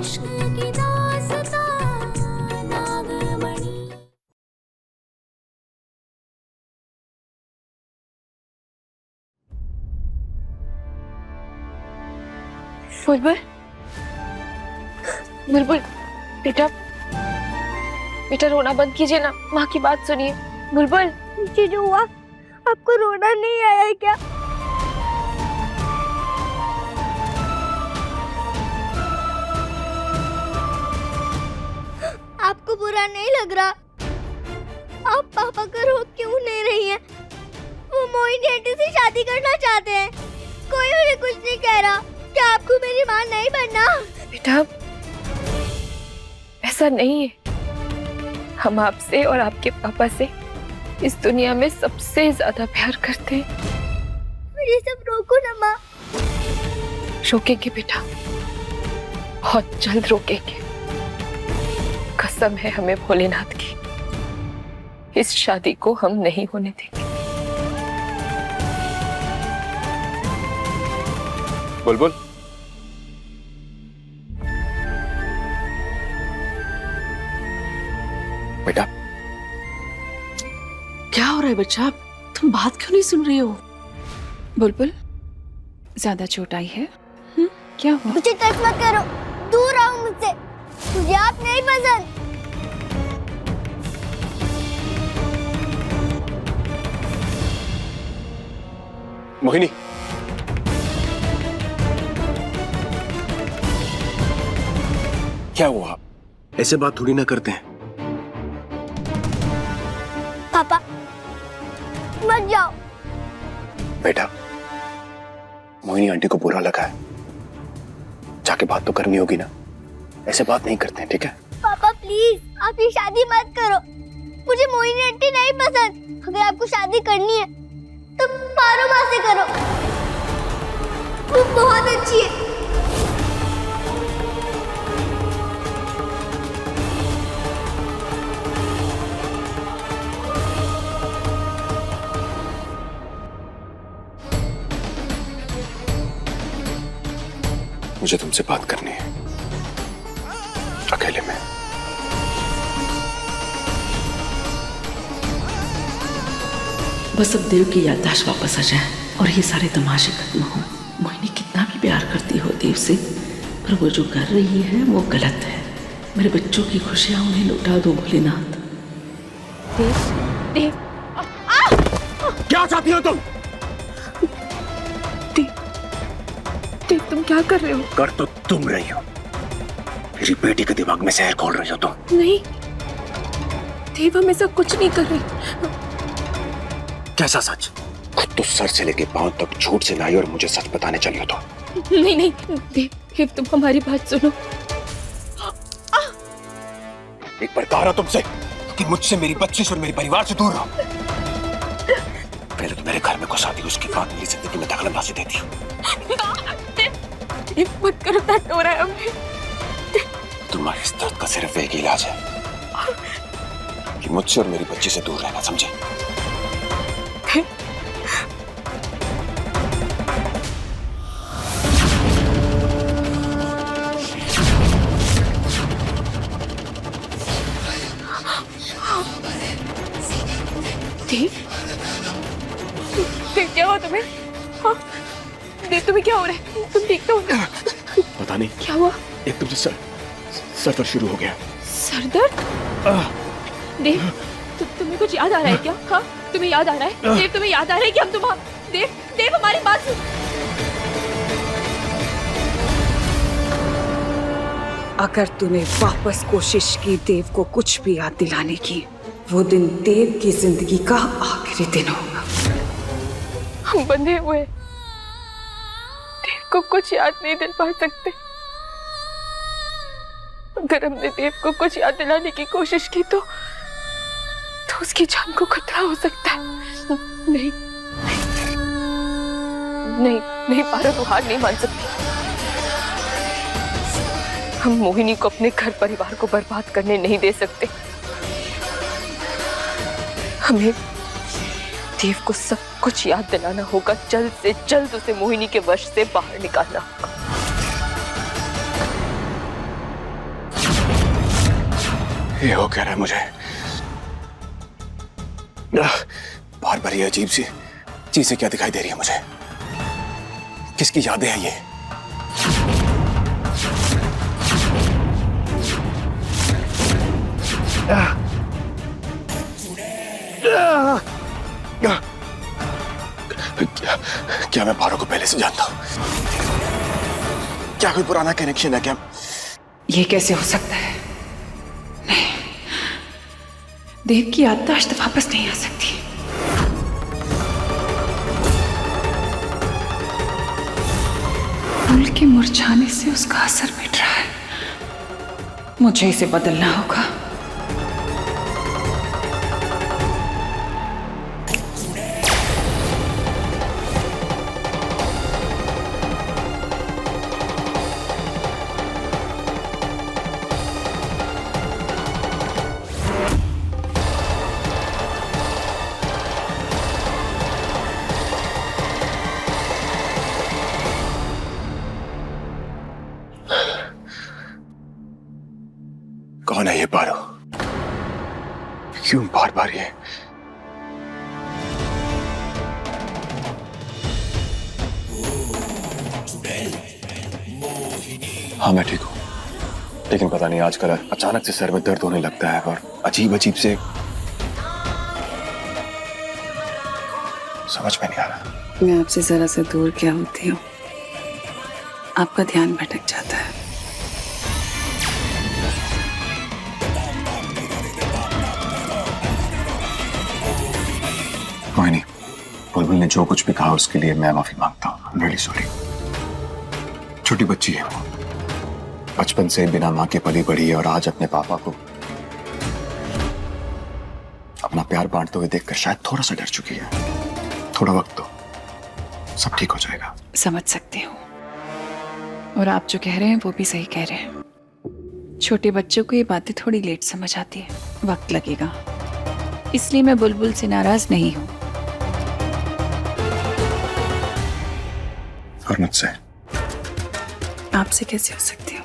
बुलबुल, बुलबुल, बेटा बेटा रोना बंद कीजिए ना, माँ की बात सुनिए। बुलबुल, ये जो हुआ, आपको रोना नहीं आया है क्या? आपको बुरा नहीं लग रहा? आप पापा को रोक क्यों नहीं रही हैं? वो मोहिनी आंटी से शादी करना चाहते हैं। कोई उन्हें कुछ नहीं कह रहा। क्या आपको मेरी माँ नहीं बनना? बेटा ऐसा नहीं है। हम आपसे और आपके पापा से इस दुनिया में सबसे ज्यादा प्यार करते हैं। ये सब रोको ना माँ। रोकेंगे बेटा, बहुत जल्द रोकेंगे। कसम है हमें भोलेनाथ की, इस शादी को हम नहीं होने देंगे। बुलबुल, बेटा क्या हो रहा है बच्चा? तुम बात क्यों नहीं सुन रही हो? बुलबुल, ज्यादा चोट आई है? क्या हुआ? मुझे टच मत करो, दूर आओ मुझसे। मुझे आप नहीं पसंद। मोहिनी, क्या हुआ? ऐसे बात थोड़ी ना करते हैं। पापा मत जाओ। बेटा, मोहिनी आंटी को बुरा लगा है, जाके बात तो करनी होगी ना। ऐसे बात नहीं करते हैं, ठीक है? पापा प्लीज, आप ये शादी मत करो। मुझे मोहिनी आंटी नहीं पसंद। अगर आपको शादी करनी है तो पारो माँ से करो, वो बहुत अच्छी है। मुझे तुमसे बात करनी है, अकेले में। बस अब देव की याददाश्त वापस आ जाए और ये सारे तमाशे खत्म हो। मोहिनी कितना भी प्यार करती हो देव से, पर वो जो कर रही है वो गलत है। मेरे बच्चों की खुशियां उन्हें लौटा दो भोलेनाथ। देव, देव, क्या चाहती हो तुम? देव, तुम क्या कर रहे हो? कर तो तुम रही हो, मेरी बेटी के दिमाग में जहर घोल रही हो तुम। नहीं देव, हम ऐसा कुछ नहीं कर रहे। कैसा सच? खुद तो सर से लेके पांव तक झूठ से लाई और मुझे सच बताने चली हो तो। नहीं नहीं देव, देव तुम हमारी बात सुनो। एक बार कहा रहा तुमसे कि मुझसे, मेरी बच्ची से और मेरे परिवार से दूर रहो। पहले तो मेरे घर में घुस आती, उसके बाद मेरी जिंदगी में दखलंदाजी देती हो। देव मत करो, दर्द हो रहा है हमें। तुम्हारे इस दर्द का सिर्फ एक इलाज है कि मुझसे और मेरी बच्ची से दूर रहना, समझे? देव, देव क्या हुआ तुम्हें? हाँ? देव तुम्हें क्या हो रहा है? तुम ठीक तो हो? पता नहीं क्या हुआ? एकदम से सर दर्द शुरू हो गया। सर दर्द? देव, तुम्हें कुछ याद आ रहा है क्या? हाँ, तुम्हें याद आ रहा है? देव, तुम्हें याद आ रहा है कि हम देव, देव हमारी बात सुन। अगर तूने वापस कोशिश की देव को कुछ भी याद दिलाने की, वो दिन देव की जिंदगी का आखिरी दिन होगा। हम बंधे हुए हैं, देव को कुछ याद नहीं दिला सकते। अगर हमने देव को कुछ याद दिलाने की कोशिश की तो उसकी जान को खतरा हो सकता है। नहीं नहीं नहीं पारो, तू हार नहीं मान सकती। हम मोहिनी को अपने घर परिवार को बर्बाद करने नहीं दे सकते। हमें देव को सब कुछ याद दिलाना होगा, जल्द से जल्द उसे मोहिनी के वश से बाहर निकालना होगा। ये हो क्या रहा है मुझे? बार बार ये अजीब सी चीजें क्या दिखाई दे रही है मुझे? किसकी यादें हैं ये? क्या मैं पारो को पहले से जानता हूं? क्या कोई पुराना कनेक्शन है क्या? ये कैसे हो सकता है? नहीं, देव की याददाश्त वापस नहीं आ सकती। फूल के मुरझाने से उसका असर मिट रहा है। मुझे इसे बदलना होगा। कौन है ये पारो? क्यों बार बार ये? हाँ मैं ठीक हूं, लेकिन पता नहीं आजकल अचानक से सर में दर्द होने लगता है और अजीब अजीब से समझ में नहीं आ रहा। मैं आपसे जरा सा दूर क्या होती हूँ, आपका ध्यान भटक जाता है। कोई नहीं, बुलबुल ने जो कुछ भी कहा उसके लिए मैं माफी मांगता हूँ। I'm really sorry। छोटी बच्ची है वो, बचपन से बिना माँ के पली बड़ी है और आज अपने पापा को अपना प्यार बांटते हुए देखकर शायद थोड़ा सा डर चुकी है। थोड़ा वक्त दो, सब ठीक हो जाएगा। समझ सकती हूँ, और आप जो कह रहे हैं वो भी सही कह रहे हैं। छोटे बच्चों को ये बातें थोड़ी लेट समझ आती है, वक्त लगेगा। इसलिए मैं बुलबुल से नाराज नहीं हूँ। और मुझसे? आपसे कैसे हो सकती हूँ?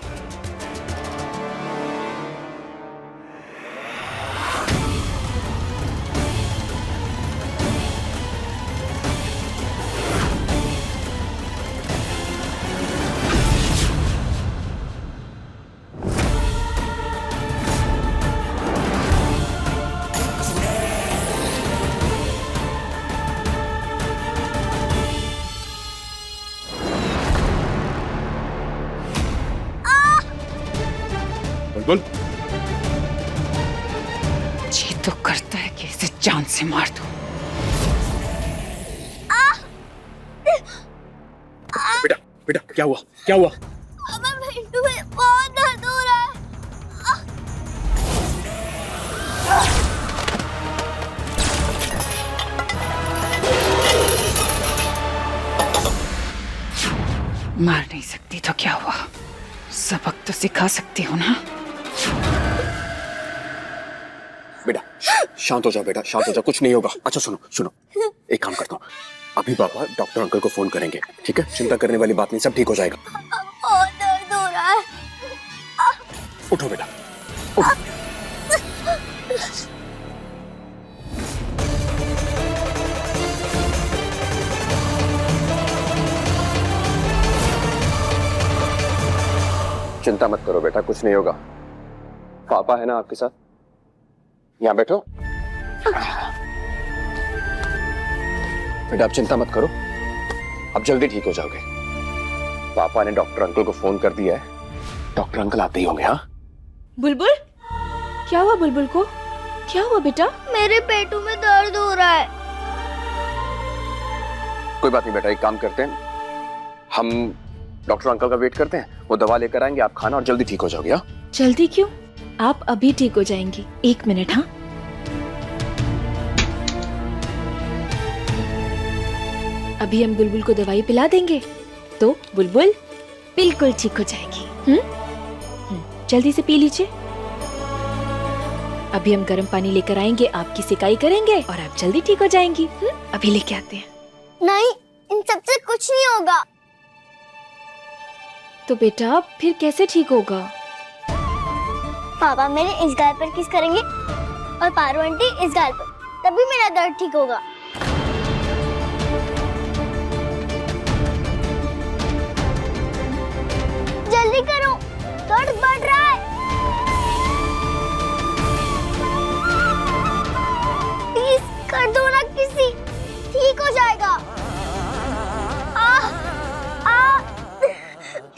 बुलबुल जी तो करता है कि इसे जान से मार दूं। बेटा बेटा क्या हुआ? क्या हुआ? अबे पिंटू में बहुत दर्द हो रहा है। मार नहीं सकती तो क्या हुआ, सबक तो सिखा सकती हूँ ना। बेटा शांत हो जाओ, बेटा शांत हो जाओ, कुछ नहीं होगा। अच्छा सुनो सुनो, एक काम करता हूँ, अभी पापा डॉक्टर अंकल को फोन करेंगे, ठीक है? चिंता करने वाली बात नहीं, सब ठीक हो जाएगा। बहुत दर्द हो रहा है। उठो बेटा, उठो। चिंता मत करो बेटा, कुछ नहीं होगा। पापा है ना आपके साथ, यहाँ बैठो। बेटा आप चिंता मत करो, अब जल्दी ठीक हो जाओगे। पापा ने डॉक्टर अंकल को फोन कर दिया है, डॉक्टर अंकल आते ही होंगे। हाँ बुलबुल, क्या हुआ बुलबुल को? क्या हुआ बेटा? मेरे पेटू में दर्द हो रहा है। कोई बात नहीं बेटा, एक काम करते हैं, हम डॉक्टर अंकल का वेट करते हैं, वो दवा लेकर आएंगे, आप खाना और जल्दी ठीक हो जाओगे। हाँ जल्दी क्यों? आप अभी ठीक हो जाएंगी। 1 मिनट। हाँ अभी हम बुलबुल को दवाई पिला देंगे तो बुलबुल बिल्कुल ठीक हो जाएगी। जल्दी से पी लीजिए। अभी हम गर्म पानी लेकर आएंगे, आपकी सिकाई करेंगे और आप जल्दी ठीक हो जाएंगी। अभी लेके आते हैं। नहीं, इन सबसे कुछ नहीं होगा। तो बेटा फिर कैसे ठीक होगा? पापा मेरे इस गाल पर किस करेंगे और पारू आंटी इस गाल पर, तभी मेरा दर्द ठीक होगा। जल्दी करो, दर्द बढ़ रहा है। प्लीज कर दो ना किसी, ठीक हो जाएगा।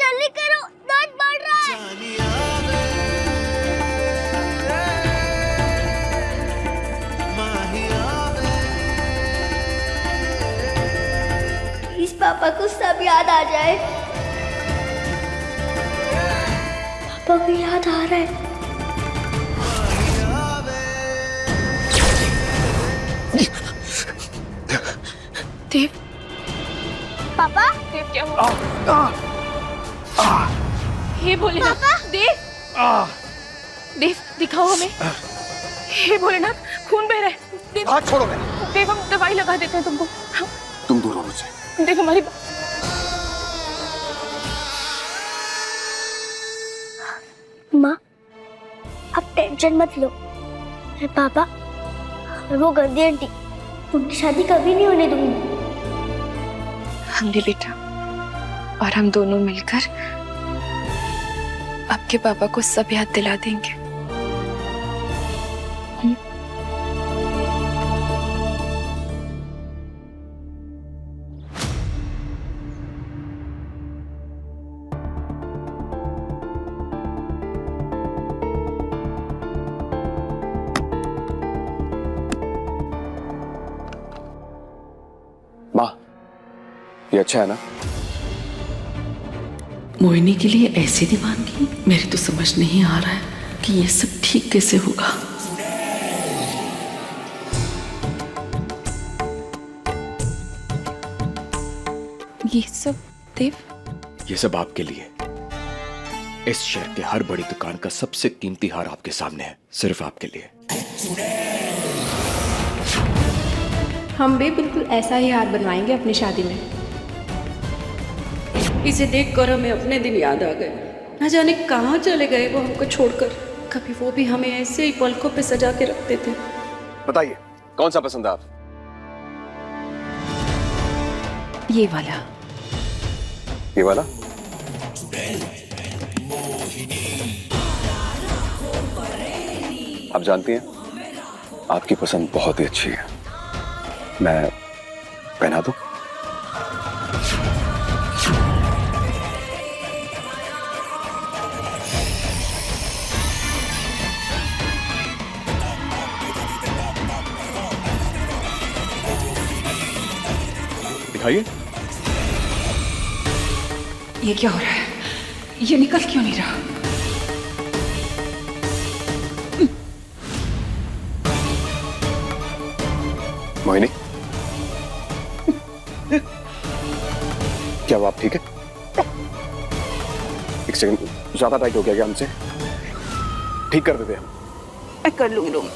जल्दी करो, दर्द बढ़ रहा है। इस पापा को सब याद आ जाए। पापा को याद आ रहा है। देव, पापा देव क्या हुआ? हे भोलेनाथ, देव, देव दिखाओ हमें। हे भोलेनाथ, खून बह रहा है। देव, हाथ छोड़ो मेरा। देव हम दवाई लगा देते हैं तुमको। तुम दूर हो मुझसे। देव हमारी माँ, अब टेंशन मत लो। मैं पापा और वो गंदी आंटी, उनकी शादी कभी नहीं होने दूंगी। हम भी बेटा, और हम दोनों मिलकर आपके पापा को सब याद दिला देंगे। माँ, ये अच्छा है ना? मोहिनी के लिए ऐसी दीवानगी, मेरी तो समझ नहीं आ रहा है कि ये सब ठीक कैसे होगा। ये सब देव, ये सब आपके लिए। इस शहर के हर बड़ी दुकान का सबसे कीमती हार आपके सामने है, सिर्फ आपके लिए। हम भी बिल्कुल ऐसा ही हार बनवाएंगे अपनी शादी में। इसे देखकर हमें अपने दिन याद आ गए। न जाने कहाँ चले गए वो हमको छोड़कर। कभी वो भी हमें ऐसे ही पलकों पे सजा के रखते थे। बताइए, कौन सा पसंद है आप? ये वाला। ये वाला? आप जानती हैं, आपकी पसंद बहुत ही अच्छी है। मैं पहना दूं? दिखाइए। ये क्या हो रहा है? ये निकल क्यों नहीं रहा? मोहिनी, क्या वो आप ठीक है? एक सेकंड, ज्यादा टाइट हो गया क्या हमसे? ठीक कर देते हम। मैं कर लूंगी रूम।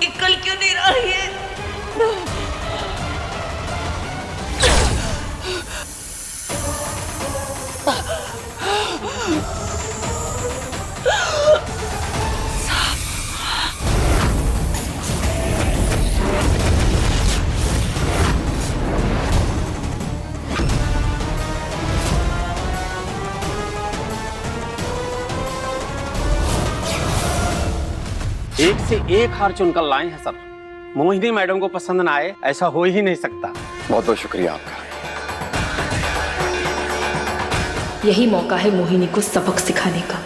निकल क्यों नहीं रहा है? एक से एक हार चुनकर लाए हैं सर। मोहिनी मैडम को पसंद ना आए, ऐसा हो ही नहीं सकता। बहुत बहुत शुक्रिया आपका। यही मौका है मोहिनी को सबक सिखाने का।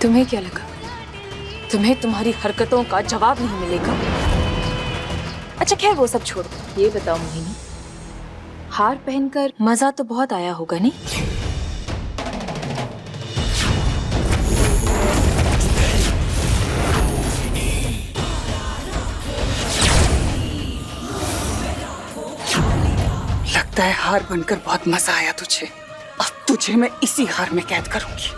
तुम्हें क्या लगा तुम्हें तुम्हारी हरकतों का जवाब नहीं मिलेगा? अच्छा खैर वो सब छोड़ो, ये बताओ मोहिनी, हार पहनकर मजा तो बहुत आया होगा नहीं? लगता है हार बनकर बहुत मजा आया तुझे। अब तुझे मैं इसी हार में कैद करूंगी।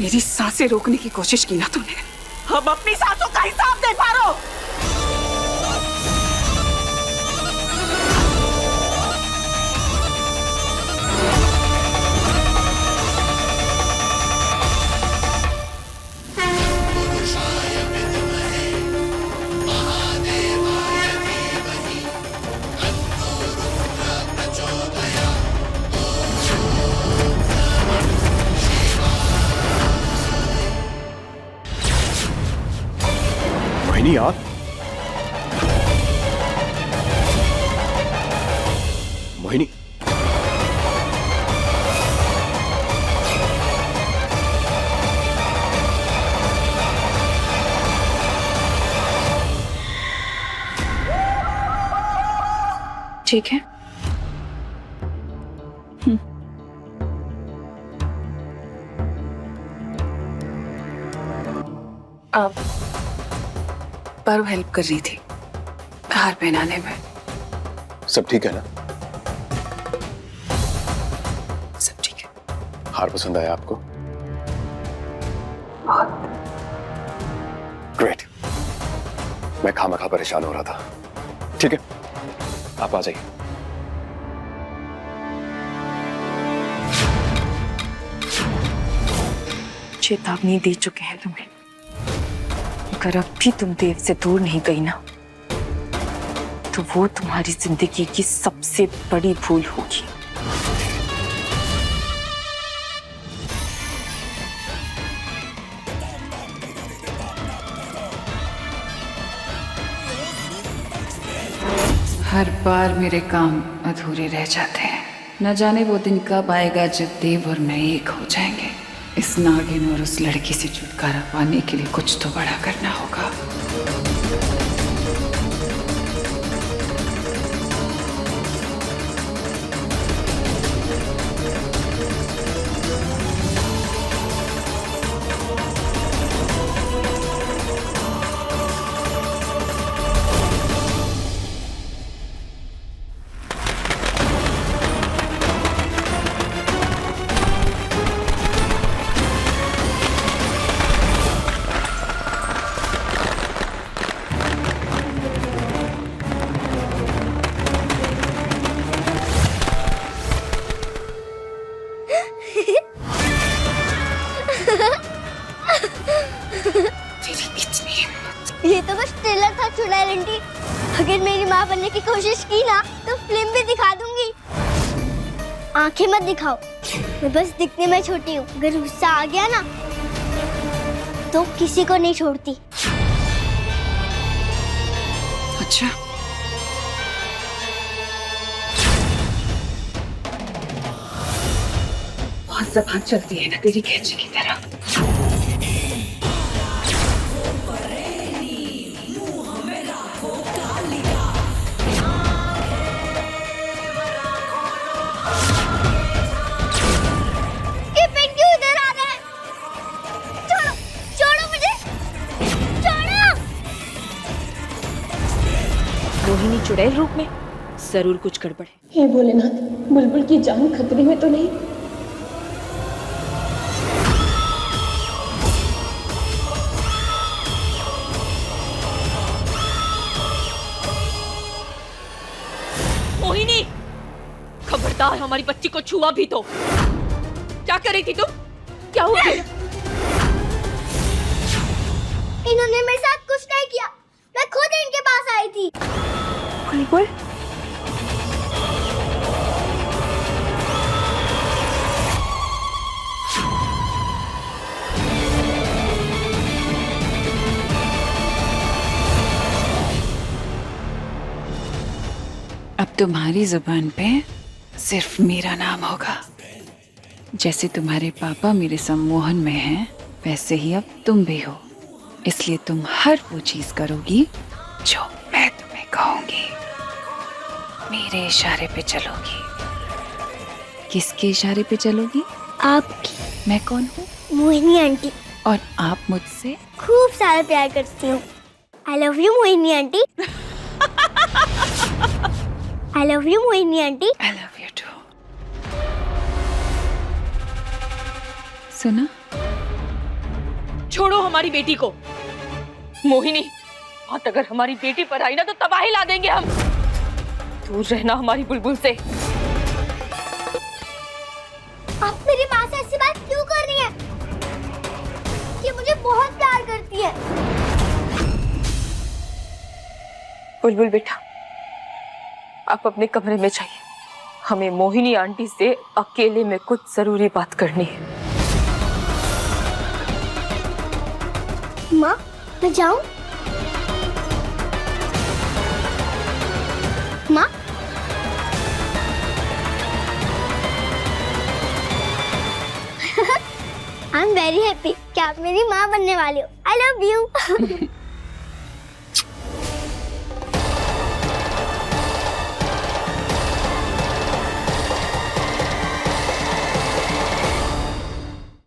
मेरी सांसें रोकने की कोशिश की ना तूने, अब अपनी सांसों का हिसाब दे पारो। मोहिनी आप, मोहिनी ठीक है। अब पर वो हेल्प कर रही थी हार पहनाने में। सब ठीक है ना? सब ठीक है। हार पसंद आया आपको? ग्रेट। मैं खामखा परेशान हो रहा था। ठीक है, आप आ जाइए। चेतावनी दे चुके हैं तुम्हें, अगर अब भी तुम देव से दूर नहीं गई ना, तो वो तुम्हारी जिंदगी की सबसे बड़ी भूल होगी। हर बार मेरे काम अधूरे रह जाते हैं। न जाने वो दिन कब आएगा जब देव और मैं एक हो जाएंगे। इस नागिन और उस लड़की से छुटकारा पाने के लिए कुछ तो बड़ा करना होगा। ये तो बस ट्रेलर था चुड़ैल आंटी। अगर मेरी माँ बनने की कोशिश की ना तो फिल्म भी दिखा दूंगी। आंखें मत दिखाओ, मैं बस दिखने में छोटी हूँ। अगर गुस्सा आ गया ना तो किसी को नहीं छोड़ती। अच्छा, बहुत ज़बान चलती है ना तेरी कैंची की तरह। ये पेन क्यों इधर आ रहा है? छोड़ो, छोड़ो मुझे, छोड़ो। मोहिनी चुड़ैल रूप में जरूर कुछ गड़बड़ है। हे भोलेनाथ, बुलबुल की जान खतरे में तो नहीं? मोहिनी, खबरदार हमारी बच्ची को छुआ भी तो। क्या कर रही थी तुम? क्या हुआ? इन्होंने मेरे साथ कुछ नहीं किया, मैं खुद इनके पास आई थी। बुलबुल, अब तुम्हारी जुबान पे सिर्फ मेरा नाम होगा। जैसे तुम्हारे पापा मेरे सम्मोहन में हैं, वैसे ही अब तुम भी हो। इसलिए तुम हर वो चीज करोगी जो मैं तुम्हें कहूंगी। मेरे इशारे पे चलोगी। किसके इशारे पे चलोगी? आपकी। मैं कौन हूँ? मोहिनी आंटी। और आप मुझसे खूब सारा प्यार करती हूँ। I love you Mohini aunty. I love you Mohini aunty. I love you too. सुना? छोड़ो हमारी बेटी को। मोहिनी, बात अगर हमारी बेटी पर आई ना तो तबाही ला देंगे हम। दूर रहना हमारी बुलबुल से। आप मेरी माँ से ऐसी बात क्यों कर रही हैं? ये मुझे बहुत प्यार करती है। बुलबुल बेटा, आप अपने कमरे में जाइए। हमें मोहिनी आंटी से अकेले में कुछ जरूरी बात करनी है। माँ, मैं जाऊं? माँ, आई एम वेरी हैप्पी कि आप मेरी माँ बनने वाली हो। आई लव यू।